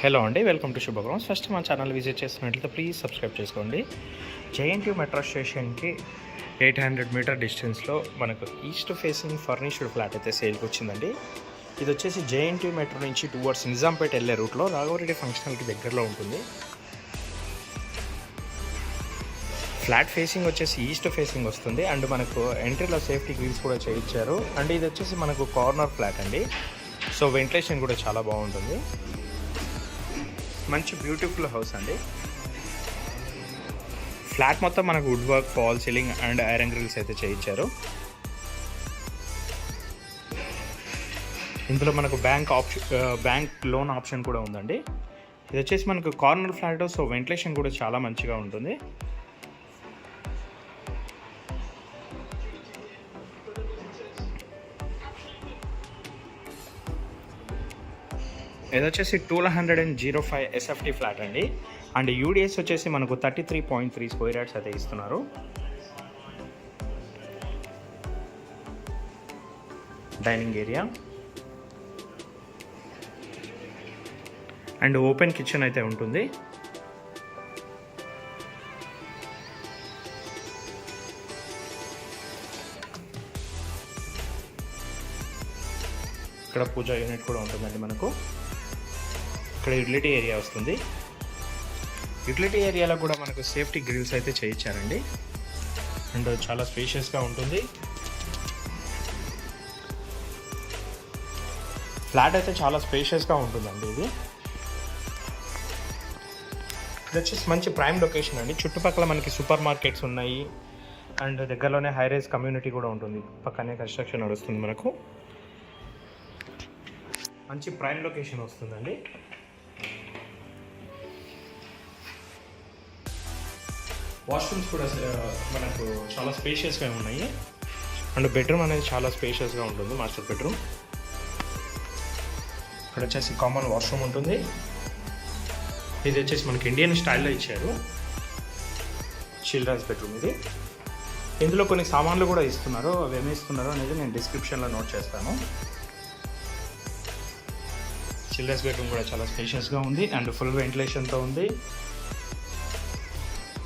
Hello అండి, welcome to శుభగ్రహం. First మన channel visit చేస్తున్నట్లయితే ప్లీజ్ సబ్స్క్రైబ్ చేసుకోండి. జేఎన్టీయూ మెట్రో స్టేషన్కి 800 మీటర్ డిస్టెన్స్లో మనకు ఈస్ట్ ఫేసింగ్ ఫర్నిష్డ్ ఫ్లాట్ అయితే సేల్కి వచ్చిందండి. ఇది వచ్చేసి జేఎన్టీయూ మెట్రో నుంచి టువర్డ్స్ నిజాంపేట వెళ్ళే రూట్లో రాఘవరెడ్డి ఫంక్షనల్కి దగ్గరలో ఉంటుంది. ఫ్లాట్ ఫేసింగ్ వచ్చేసి ఈస్ట్ ఫేసింగ్ వస్తుంది అండ్ మనకు ఎంట్రీలో సేఫ్టీ గ్రిల్స్ కూడా చేయించారు. అండ్ ఇది వచ్చేసి మనకు కార్నర్ ఫ్లాట్ అండి. సో వెంటిలేషన్ కూడా చాలా బాగుంటుంది. మంచి బ్యూటిఫుల్ హౌస్ అండి. ఫ్లాట్ మొత్తం మనకు wood work, fall ceiling and iron grills అయితే చేయించారు. ఇందులో మనకు బ్యాంక్ లోన్ ఆప్షన్ కూడా ఉందండి. ఇది వచ్చేసి మనకు కార్నర్ ఫ్లాట్, సో వెంటిలేషన్ కూడా చాలా మంచిగా ఉంటుంది. ఇది వచ్చేసి 205 SFT ఫ్లాట్ అండి. అండ్ యూడిఎస్ వచ్చేసి మనకు 33.3 స్క్వేర్ యార్డ్స్ అయితే ఇస్తున్నారు. Dining area and open kitchen అయితే ఉంటుంది. ఇక్కడ పూజా యూనిట్ కూడా ఉంటుందండి. మనకు ఇక్కడ యూటిలిటీ ఏరియా వస్తుంది. యూటిలిటీ ఏరియాలో కూడా మనకు సేఫ్టీ గ్రిల్స్ అయితే చేయించారండి. అండ్ చాలా స్పేషియస్గా ఉంటుంది. ఫ్లాట్ అయితే చాలా స్పేషియస్గా ఉంటుందండి. ఇది వచ్చేసి మంచి ప్రైమ్ లొకేషన్ అండి. చుట్టుపక్కల మనకి సూపర్ మార్కెట్స్ ఉన్నాయి అండ్ దగ్గరలోనే హై రైజ్ కమ్యూనిటీ కూడా ఉంటుంది. పక్కనే కన్స్ట్రక్షన్ నడుస్తుంది. మనకు మంచి ప్రైమ్ లొకేషన్ వస్తుందండి. వాష్రూమ్స్ కూడా మనకు చాలా స్పేషియస్గా ఉన్నాయి అండ్ బెడ్రూమ్ అనేది చాలా స్పేషియస్గా ఉంటుంది. Master bedroom. ఇక్కడ వచ్చేసి కామన్ వాష్రూమ్ ఉంటుంది. ఇది వచ్చేసి మనకి ఇండియన్ స్టైల్లో ఇచ్చారు. చిల్డ్రన్స్ బెడ్రూమ్ ఇది. ఇందులో కొన్ని సామాన్లు కూడా ఇస్తున్నారు. అవి ఏమి ఇస్తున్నారు అనేది నేను డిస్క్రిప్షన్లో నోట్ చేస్తాను. చిల్డ్రన్స్ బెడ్రూమ్ కూడా చాలా స్పేషియస్గా ఉంది అండ్ ఫుల్ వెంటిలేషన్తో ఉంది.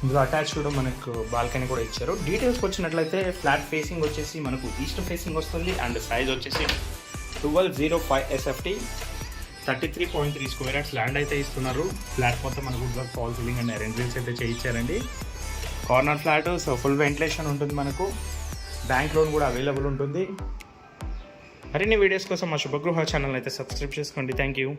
ఇందులో అటాచ్ కూడా మనకు బాల్కనీ కూడా ఇచ్చారు. డీటెయిల్స్కి వచ్చినట్లయితే ఫ్లాట్ ఫేసింగ్ వచ్చేసి మనకు ఈస్ట్ ఫేసింగ్ వస్తుంది అండ్ సైజ్ వచ్చేసి 1205 SFT 33.3 స్క్వేర్ యార్డ్స్ ల్యాండ్ అయితే ఇస్తున్నారు. ఫ్లాట్ మొత్తం మనకు wood work, fall ceiling and iron grills అయితే చేయించారండి. Corner flat, so full ventilation ఉంటుంది. మనకు బ్యాంక్ లోన్ కూడా అవైలబుల్ ఉంటుంది. మరిన్ని వీడియోస్ కోసం మా శుభగృహ ఛానల్ అయితే సబ్స్క్రైబ్ చేసుకోండి. Thank you.